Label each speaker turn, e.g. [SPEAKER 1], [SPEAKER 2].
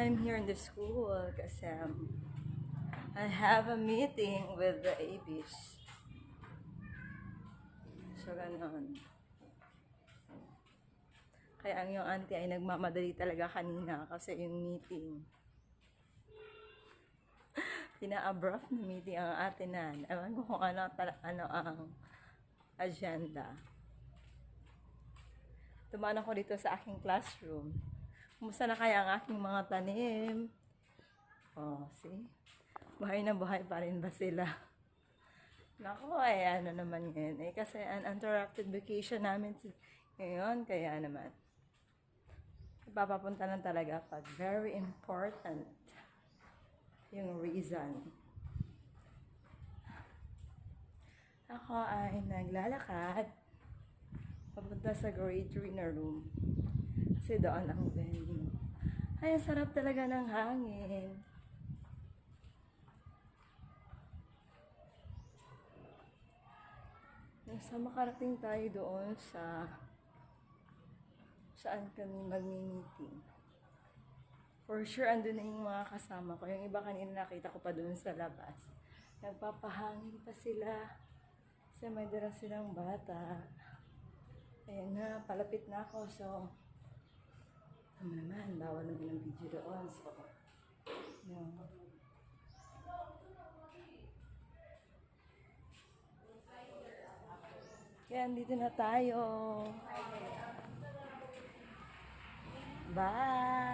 [SPEAKER 1] I'm here in the school kasi I have a meeting with the ABs. So, ganon. Kaya ang yung auntie ay nagmamadali talaga kanina kasi yung meeting. Pina-abrupt na meeting ang atinan. Ewan ko kung ano ang agenda. Tumaan ako dito sa aking classroom. Kumusta na kaya ang aking mga tanim? Oh, see? Buhay na buhay pa rin ba sila? Nako, ano naman ngayon. Kasi uninterrupted vacation namin ngayon. Kaya naman, ipapapunta lang talaga pag very important yung reason. Ako ay naglalakad papunta sa grade 3 na room. Kasi doon ang venue. Ay, ang sarap talaga ng hangin. Nasa makarating tayo doon sa saan kami magmi-meeting. For sure, andun na yung mga kasama ko. Yung iba kanina nakita ko pa doon sa labas. Nagpapahangin pa sila. Kasi may dala silang bata. Ayan na, palapit na ako. So, naman, bawal naman ang video doon. So, yun. Kaya dito na tayo. Bye!